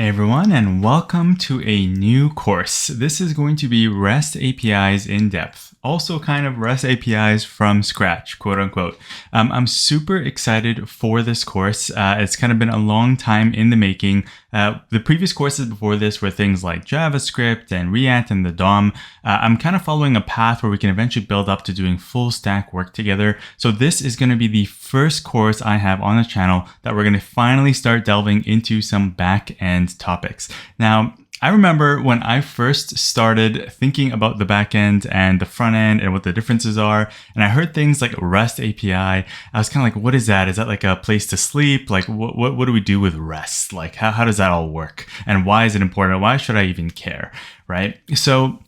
Hey everyone, and welcome to a new course. This is going to be REST APIs in depth. Also kind of REST APIs from scratch, quote unquote. I'm super excited for this course. It's kind of been a long time in the making. The previous courses before this were things like JavaScript and React and the DOM. I'm kind of following a path where we can eventually build up to doing full stack work together. So this is going to be the first course I have on the channel that we're going to finally start delving into some back-end topics. Now, I remember when I first started thinking about the backend and the front end and what the differences are, and I heard things like REST API, I was kind of like, what is that? Is that like a place to sleep? Like, what do we do with REST? Like, how does that all work? And why is it important? Why should I even care, right? So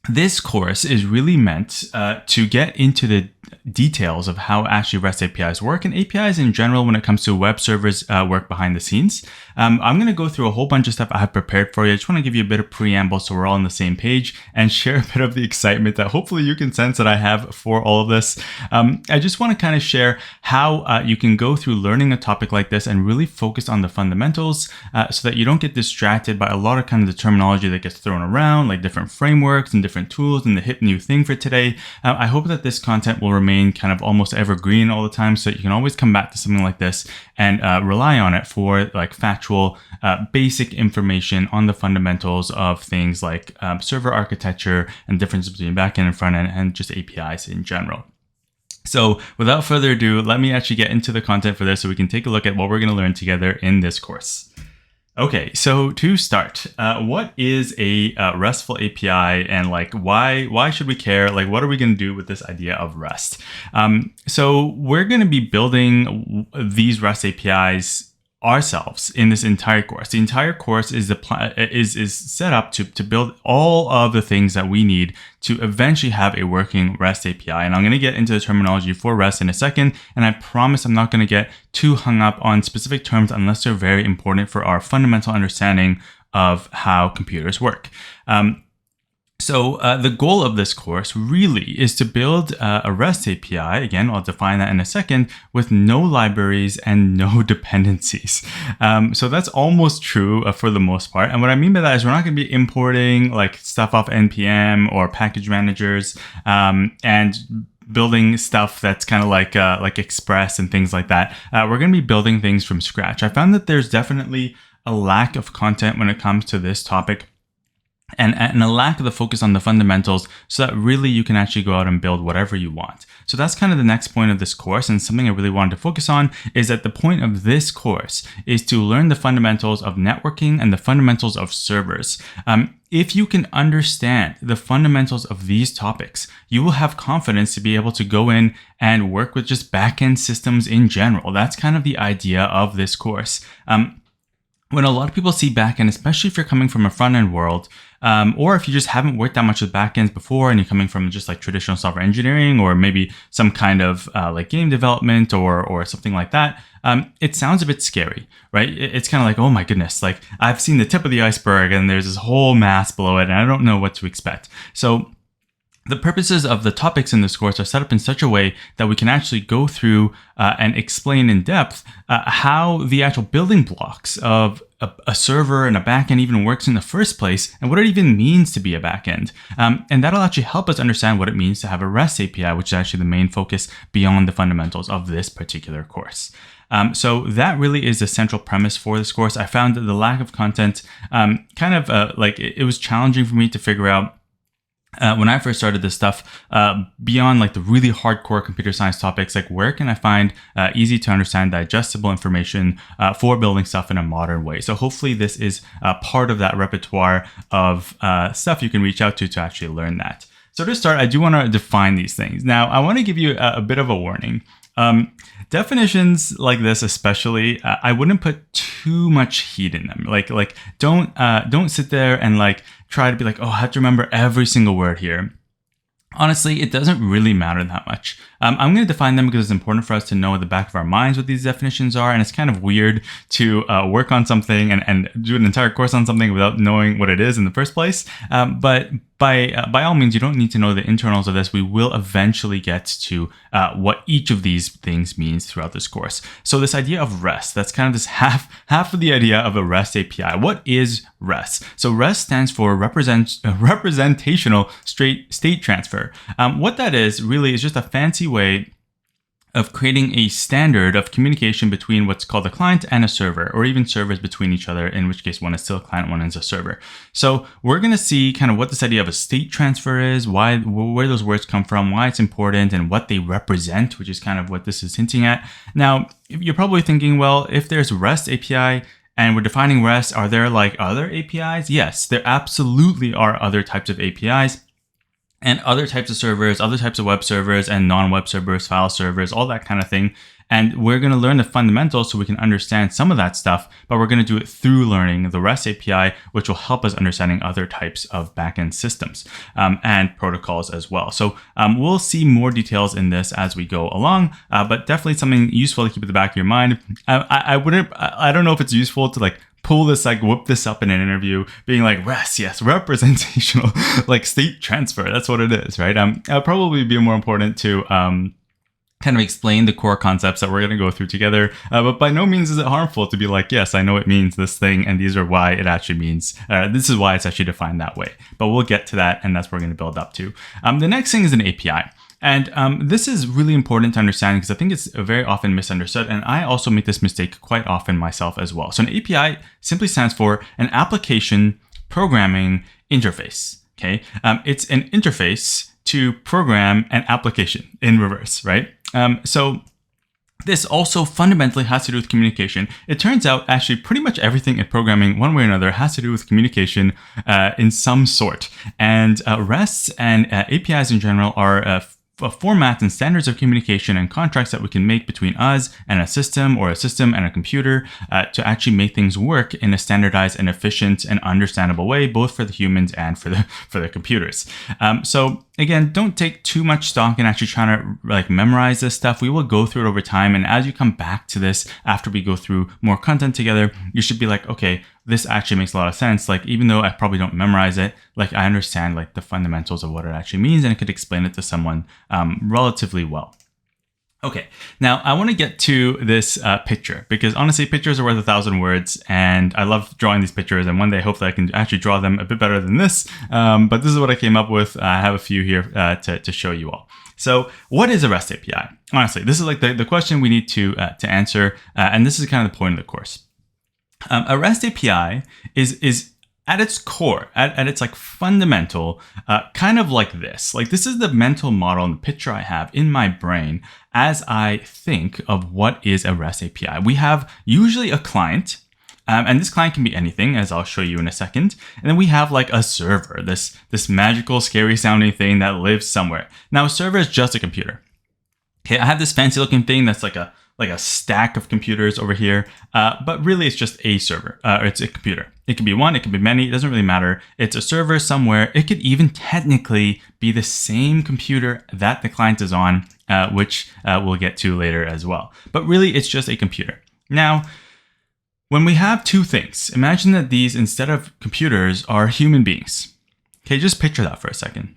this course is really meant to get into the details of how actually REST APIs work and APIs in general when it comes to web servers work behind the scenes. I'm going to go through a whole bunch of stuff I have prepared for you. I just want to give you a bit of preamble so we're all on the same page and share a bit of the excitement that hopefully you can sense that I have for all of this. I just want to kind of share how you can go through learning a topic like this and really focus on the fundamentals so that you don't get distracted by a lot of kind of the terminology that gets thrown around, like different frameworks and different tools and the hip new thing for today. I hope that this content will remain kind of almost evergreen all the time so that you can always come back to something like this and rely on it for like factual basic information on the fundamentals of things like server architecture and differences between backend and front end and just APIs in general. So without further ado, let me actually get into the content for this so we can take a look at what we're going to learn together in this course. Okay, so to start, what is a RESTful API and like why should we care? Like what are we going to do with this idea of REST? So we're going to be building these REST APIs ourselves in this entire course. The entire course is set up to build all of the things that we need to eventually have a working REST API. And I'm going to get into the terminology for REST in a second. And I promise I'm not going to get too hung up on specific terms unless they're very important for our fundamental understanding of how computers work. So the goal of this course really is to build a REST API, again, I'll define that in a second, with no libraries and no dependencies. So that's almost true for the most part. And what I mean by that is we're not going to be importing like stuff off NPM or package managers and building stuff that's kind of like Express and things like that. We're going to be building things from scratch. I found that there's definitely a lack of content when it comes to this topic. And a lack of the focus on the fundamentals so that really you can actually go out and build whatever you want. So that's kind of the next point of this course, and something I really wanted to focus on is that the point of this course is to learn the fundamentals of networking and the fundamentals of servers. If you can understand the fundamentals of these topics, you will have confidence to be able to go in and work with just backend systems in general. That's kind of the idea of this course. When a lot of people see backend, especially if you're coming from a front-end world, or if you just haven't worked that much with backends before and you're coming from just like traditional software engineering or maybe some kind of like game development or something like that, it sounds a bit scary, right? It's kind of like, oh my goodness, like I've seen the tip of the iceberg and there's this whole mass below it and I don't know what to expect. So the purposes of the topics in this course are set up in such a way that we can actually go through and explain in depth how the actual building blocks of a server and a backend even works in the first place and what it even means to be a backend. And that'll actually help us understand what it means to have a REST API, which is actually the main focus beyond the fundamentals of this particular course. So that really is the central premise for this course. I found that the lack of content like it was challenging for me to figure out when I first started this stuff, beyond like the really hardcore computer science topics, like where can I find easy to understand, digestible information for building stuff in a modern way? So hopefully this is part of that repertoire of stuff you can reach out to actually learn that. So to start, I do want to define these things. Now, I want to give you a bit of a warning. Definitions like this, especially, I wouldn't put too much heat in them. Like don't sit there and like try to be like, oh, I have to remember every single word here. Honestly, it doesn't really matter that much. I'm going to define them because it's important for us to know at the back of our minds what these definitions are. And it's kind of weird to work on something and do an entire course on something without knowing what it is in the first place. But by all means, you don't need to know the internals of this. We will eventually get to what each of these things means throughout this course. So this idea of REST, that's kind of this half of the idea of a REST API. What is REST? So REST stands for representational state transfer. What that is really is just a fancy way of creating a standard of communication between what's called a client and a server, or even servers between each other, in which case one is still a client, one is a server. So we're going to see kind of what this idea of a state transfer is, where those words come from, why it's important, and what they represent, which is kind of what this is hinting at. Now, you're probably thinking, well, if there's REST API and we're defining REST, are there like other APIs? Yes, there absolutely are other types of APIs. And other types of servers, other types of web servers and non-web servers, file servers, all that kind of thing. And we're going to learn the fundamentals so we can understand some of that stuff, but we're going to do it through learning the REST API, which will help us understanding other types of backend systems and protocols as well. So we'll see more details in this as we go along, but definitely something useful to keep at the back of your mind. I don't know if it's useful to like pull this, like whip this up in an interview, being like, REST, yes, representational, like state transfer. That's what it is, right? It'll probably be more important to kind of explain the core concepts that we're going to go through together. But by no means is it harmful to be like, yes, I know it means this thing, and these are why it actually means, this is why it's actually defined that way. But we'll get to that, and that's what we're going to build up to. The next thing is an API. And this is really important to understand because I think it's very often misunderstood. And I also make this mistake quite often myself as well. So an API simply stands for an application programming interface. Okay, it's an interface to program an application in reverse, right? So this also fundamentally has to do with communication. It turns out actually pretty much everything in programming, one way or another, has to do with communication in some sort. And RESTs and APIs in general are formats and standards of communication and contracts that we can make between us and a system, or a system and a computer, to actually make things work in a standardized and efficient and understandable way, both for the humans and for the computers. So again, don't take too much stock in actually trying to like memorize this stuff. We will go through it over time, and as you come back to this after we go through more content together, you should be like, okay, this actually makes a lot of sense. Like, even though I probably don't memorize it, like I understand like the fundamentals of what it actually means, and I could explain it to someone relatively well. Okay, now I want to get to this picture, because honestly, pictures are worth 1,000 words, and I love drawing these pictures, and one day hopefully I can actually draw them a bit better than this, but this is what I came up with. I have a few here to show you all. So what is a REST API? Honestly, this is like the question we need to answer, and this is kind of the point of the course. A REST API is at its core, at its like fundamental, kind of like this. Like, this is the mental model and the picture I have in my brain as I think of what is a REST API. We have usually a client, and this client can be anything, as I'll show you in a second. And then we have like a server, this magical, scary sounding thing that lives somewhere. Now, a server is just a computer. Okay, I have this fancy looking thing that's like a stack of computers over here, but really it's just a server, or it's a computer. It can be one, it can be many, it doesn't really matter. It's a server somewhere. It could even technically be the same computer that the client is on, which we'll get to later as well. But really it's just a computer. Now, when we have two things, imagine that these, instead of computers, are human beings. Okay, just picture that for a second.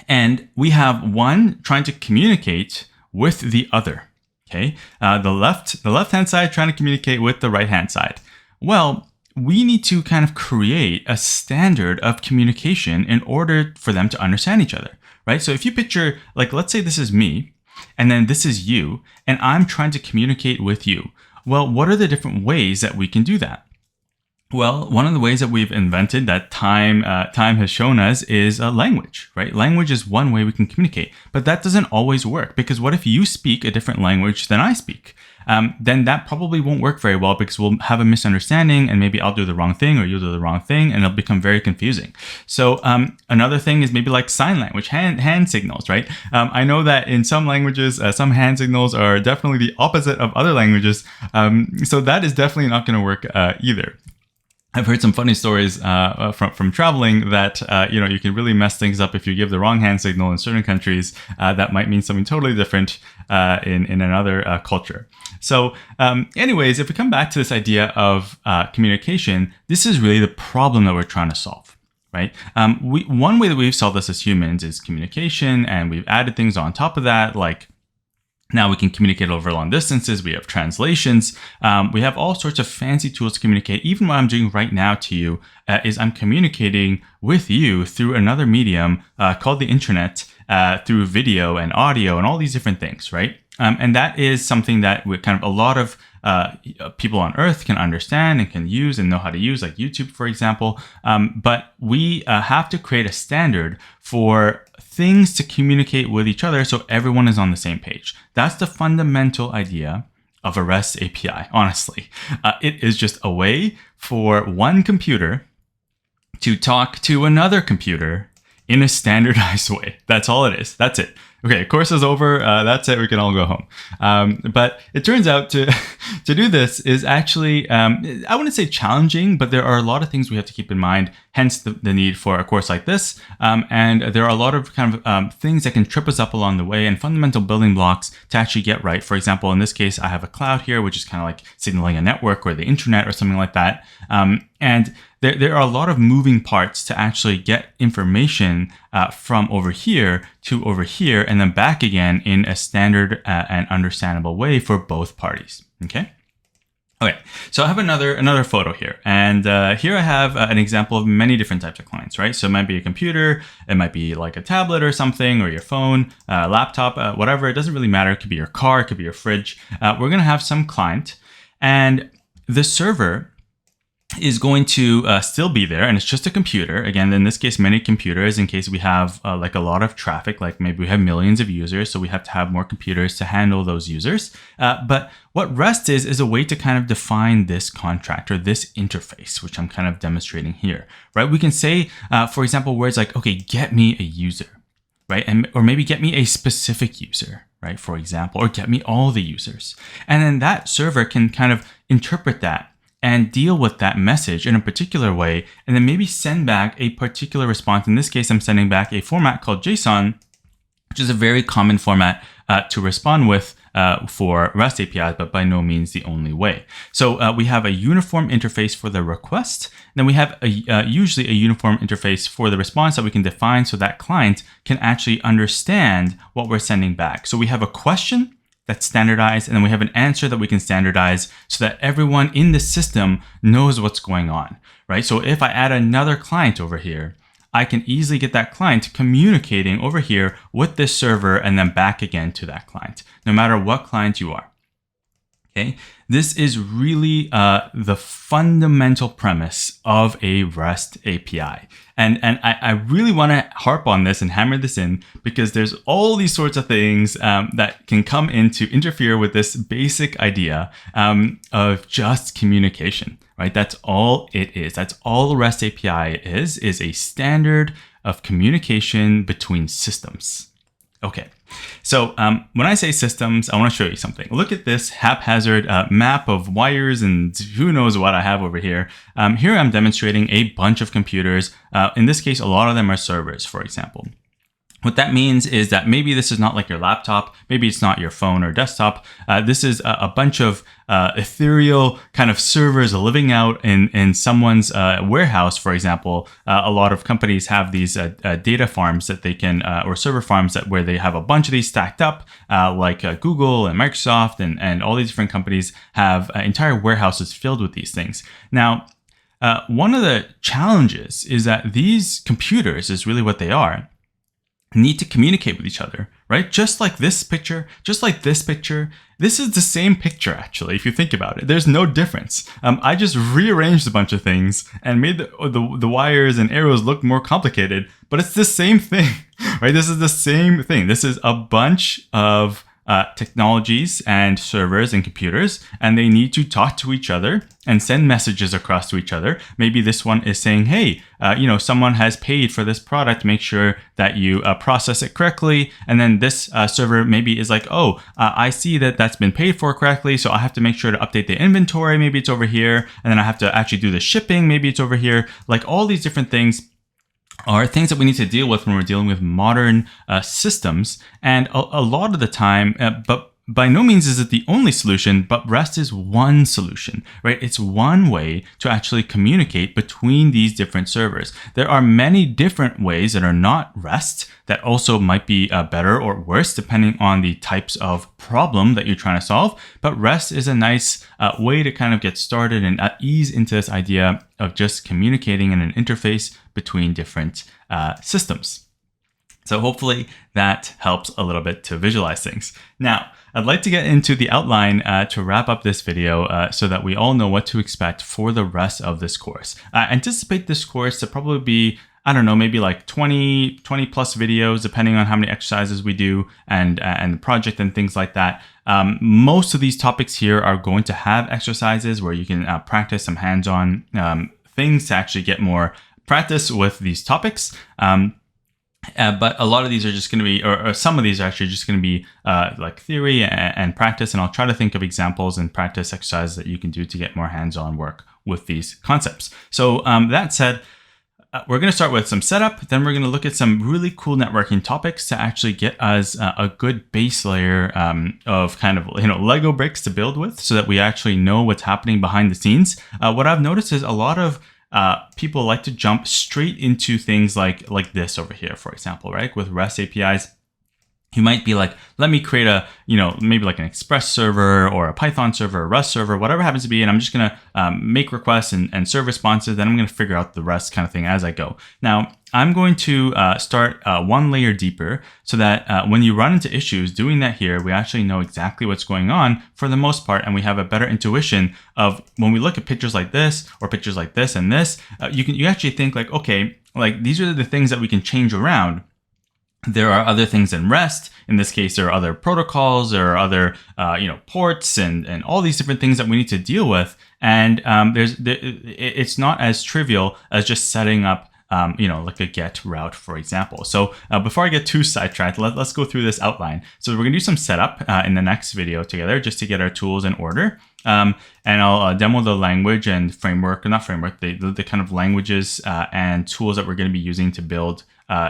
And we have one trying to communicate with the other. Okay, the left-hand side trying to communicate with the right-hand side. Well, we need to kind of create a standard of communication in order for them to understand each other, right? So if you picture, like, let's say this is me, and then this is you, and I'm trying to communicate with you. Well, what are the different ways that we can do that? Well, one of the ways that we've invented that time has shown us is language, right? Language is one way we can communicate, but that doesn't always work, because what if you speak a different language than I speak? Then that probably won't work very well, because we'll have a misunderstanding, and maybe I'll do the wrong thing or you'll do the wrong thing, and it'll become very confusing. So another thing is maybe like sign language, hand signals, right? I know that in some languages, some hand signals are definitely the opposite of other languages. So that is definitely not going to work either. I've heard some funny stories from traveling that you can really mess things up if you give the wrong hand signal in certain countries. That might mean something totally different in another culture. So anyways, if we come back to this idea of communication, this is really the problem that we're trying to solve, right? One way that we've solved this as humans is communication, and we've added things on top of that, like now we can communicate over long distances. We have translations. We have all sorts of fancy tools to communicate. Even what I'm doing right now to you is I'm communicating with you through another medium called the internet, through video and audio and all these different things, right? And that is something that kind of a lot of people on Earth can understand and can use and know how to use, like YouTube, for example. But we have to create a standard for things to communicate with each other so everyone is on the same page. That's the fundamental idea of a REST API, honestly. It is just a way for one computer to talk to another computer in a standardized way. That's all it is. That's it. Okay, course is over. That's it. We can all go home. But it turns out to do this is actually, I wouldn't say challenging, but there are a lot of things we have to keep in mind, hence the need for a course like this. And there are a lot of kind of things that can trip us up along the way and fundamental building blocks to actually get right. For example, in this case, I have a cloud here, which is kind of like signaling a network or the internet or something like that. And there are a lot of moving parts to actually get information from over here to over here and then back again in a standard and understandable way for both parties. Okay. Okay, so I have another photo here, and here I have an example of many different types of clients, right? So it might be a computer, it might be like a tablet or something, or your phone, laptop, whatever. It doesn't really matter. It could be your car, it could be your fridge. We're gonna have some client, and the server is going to still be there, and it's just a computer. Again, in this case, many computers, in case we have like a lot of traffic, like maybe we have millions of users, so we have to have more computers to handle those users. But what REST is a way to kind of define this contract or this interface, which I'm kind of demonstrating here, right? We can say, for example, words like, okay, get me a user, right? Or maybe get me a specific user, right? For example, or get me all the users. And then that server can kind of interpret that and deal with that message in a particular way, and then maybe send back a particular response. In this case, I'm sending back a format called JSON, which is a very common format to respond with for REST APIs, but by no means the only way. So we have a uniform interface for the request. Then we have usually a uniform interface for the response that we can define so that client can actually understand what we're sending back. So we have a question that's standardized, and then we have an answer that we can standardize so that everyone in the system knows what's going on, right? So if I add another client over here, I can easily get that client communicating over here with this server and then back again to that client, no matter what client you are. Okay, this is really the fundamental premise of a REST API. And I really want to harp on this and hammer this in because there's all these sorts of things that can come in to interfere with this basic idea of just communication, right? That's all it is. That's all a REST API is a standard of communication between systems. Okay, so when I say systems, I want to show you something. Look at this haphazard map of wires and who knows what I have over here. Here I'm demonstrating a bunch of computers. In this case, a lot of them are servers, for example. What that means is that maybe this is not like your laptop, maybe it's not your phone or desktop. This is a bunch of ethereal kind of servers living out in someone's warehouse, for example. A lot of companies have these data farms that they can, or server farms where they have a bunch of these stacked up, like Google and Microsoft and all these different companies have entire warehouses filled with these things. Now, one of the challenges is that these computers is really what they are. Need to communicate with each other, right? Just like this picture, just like this picture. This is the same picture, actually, if you think about it. There's no difference. I just rearranged a bunch of things and made the wires and arrows look more complicated, but it's the same thing, right? This is the same thing. This is a bunch of technologies and servers and computers, and they need to talk to each other and send messages across to each other. Maybe this one is saying, hey, someone has paid for this product, make sure that you process it correctly. And then this server maybe is like, oh, I see that that's been paid for correctly, so I have to make sure to update the inventory. Maybe it's over here. And then I have to actually do the shipping. Maybe it's over here. Like all these different things are things that we need to deal with when we're dealing with modern systems. And a lot of the time, but by no means is it the only solution, but REST is one solution, right? It's one way to actually communicate between these different servers. There are many different ways that are not REST that also might be better or worse depending on the types of problem that you're trying to solve. But REST is a nice way to kind of get started and ease into this idea of just communicating in an interface between different systems. So hopefully that helps a little bit to visualize things. Now, I'd like to get into the outline to wrap up this video so that we all know what to expect for the rest of this course. Anticipate this course to probably be, I don't know, maybe like 20 plus videos, depending on how many exercises we do and the project and things like that. Most of these topics here are going to have exercises where you can practice some hands-on things to actually get more practice with these topics. But a lot of these are just going to be, or some of these are actually just going to be like theory and practice. And I'll try to think of examples and practice exercises that you can do to get more hands-on work with these concepts. So that said, we're going to start with some setup. Then we're going to look at some really cool networking topics to actually get us a good base layer of kind of, Lego bricks to build with so that we actually know what's happening behind the scenes. What I've noticed is a lot of people like to jump straight into things like this over here, for example, right? With REST APIs, you might be like, let me create a, maybe like an Express server or a Python server, a Rust server, whatever it happens to be. And I'm just going to make requests and serve responses. Then I'm going to figure out the rest kind of thing as I go. Now, I'm going to start one layer deeper so that when you run into issues, doing that here, we actually know exactly what's going on for the most part. And we have a better intuition of when we look at pictures like this or pictures like this and this, you actually think like, okay, like these are the things that we can change around. There are other things in REST. In this case, there are other protocols, there are other, ports and all these different things that we need to deal with. And it's not as trivial as just setting up, like a get route, for example. So before I get too sidetracked, let's go through this outline. So we're going to do some setup in the next video together just to get our tools in order. And I'll demo the language and framework, or not framework, the kind of languages and tools that we're going to be using to build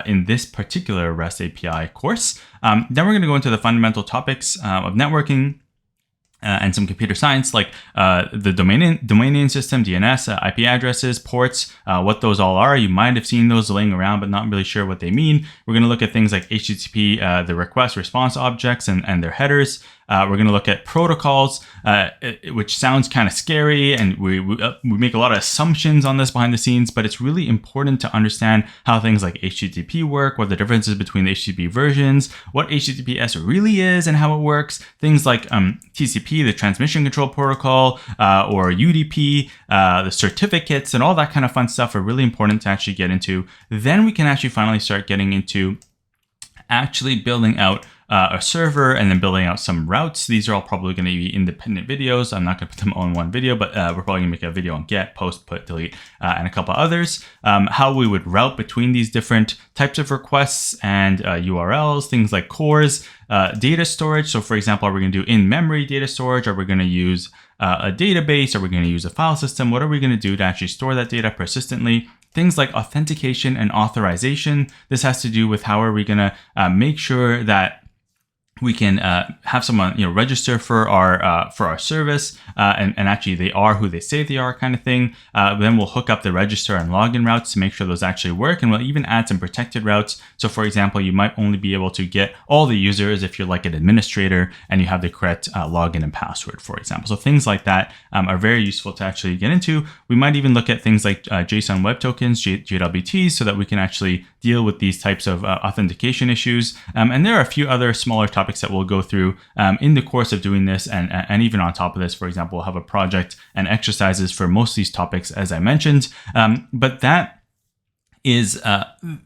in this particular REST API course. Then we're going to go into the fundamental topics of networking and some computer science, like the domain name system, DNS, IP addresses, ports, what those all are. You might have seen those laying around, but not really sure what they mean. We're going to look at things like HTTP, the request response objects and their headers. We're going to look at protocols, which sounds kind of scary, and we make a lot of assumptions on this behind the scenes, but it's really important to understand how things like HTTP work, what the differences between the HTTP versions, what HTTPS really is and how it works, things like TCP, the transmission control protocol, or UDP, the certificates, and all that kind of fun stuff are really important to actually get into. Then we can actually finally start getting into actually building out a server and then building out some routes. These are all probably going to be independent videos. I'm not going to put them all in one video, but we're probably going to make a video on get, post, put, delete, and a couple others. How we would route between these different types of requests and URLs, things like cores, data storage. So for example, are we going to do in-memory data storage? Are we going to use a database? Are we going to use a file system? What are we going to do to actually store that data persistently? Things like authentication and authorization. This has to do with how are we going to make sure that we can have someone register for our service and actually they are who they say they are, kind of thing. Then we'll hook up the register and login routes to make sure those actually work, and we'll even add some protected routes. So for example, you might only be able to get all the users if you're like an administrator and you have the correct login and password, for example. So things like that are very useful to actually get into. We might even look at things like JSON Web Tokens, JWTs, so that we can actually deal with these types of authentication issues. And there are a few other smaller topics that we'll go through in the course of doing this. And even on top of this, for example, we'll have a project and exercises for most of these topics, as I mentioned. But that is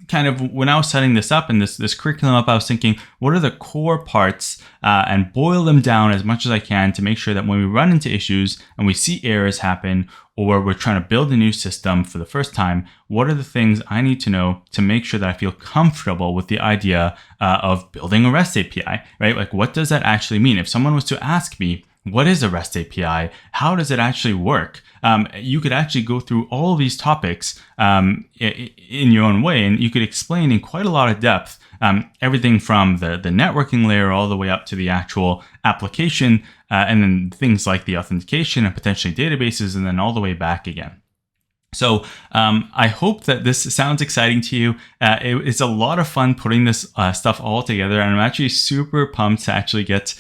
kind of, when I was setting this up and this curriculum up, I was thinking, what are the core parts and boil them down as much as I can to make sure that when we run into issues and we see errors happen, or we're trying to build a new system for the first time, what are the things I need to know to make sure that I feel comfortable with the idea of building a REST API, right? Like, what does that actually mean? If someone was to ask me, what is a REST API? How does it actually work? You could actually go through all these topics in your own way, and you could explain in quite a lot of depth everything from the networking layer all the way up to the actual application, and then things like the authentication and potentially databases, and then all the way back again. So I hope that this sounds exciting to you. It's a lot of fun putting this stuff all together, and I'm actually super pumped to actually get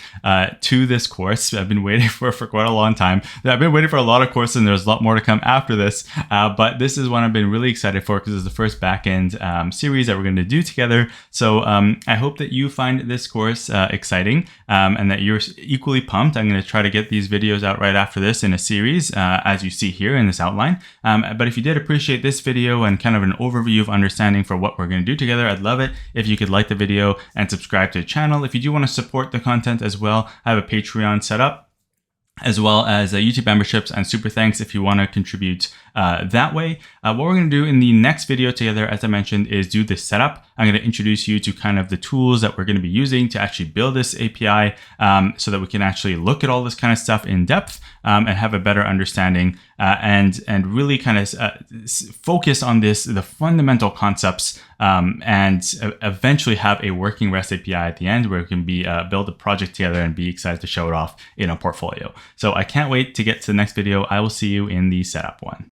to this course. I've been waiting for quite a long time. I've been waiting for a lot of courses, and there's a lot more to come after this. But this is one I've been really excited for because it's the first backend series that we're going to do together. So I hope that you find this course exciting and that you're equally pumped. I'm going to try to get these videos out right after this in a series, as you see here in this outline. But if you did appreciate this video and kind of an overview of understanding for what we're going to do together, I'd love it if you could like the video and subscribe to the channel. If you do want to support the content as well, I have a Patreon set up, as well as YouTube memberships and super thanks if you want to contribute that way. What we're going to do in the next video together, as I mentioned, is do the setup. I'm going to introduce you to kind of the tools that we're going to be using to actually build this API, so that we can actually look at all this kind of stuff in depth and have a better understanding and really kind of focus on the fundamental concepts, and eventually have a working REST API at the end where we can build a project together and be excited to show it off in a portfolio. So I can't wait to get to the next video. I will see you in the setup one.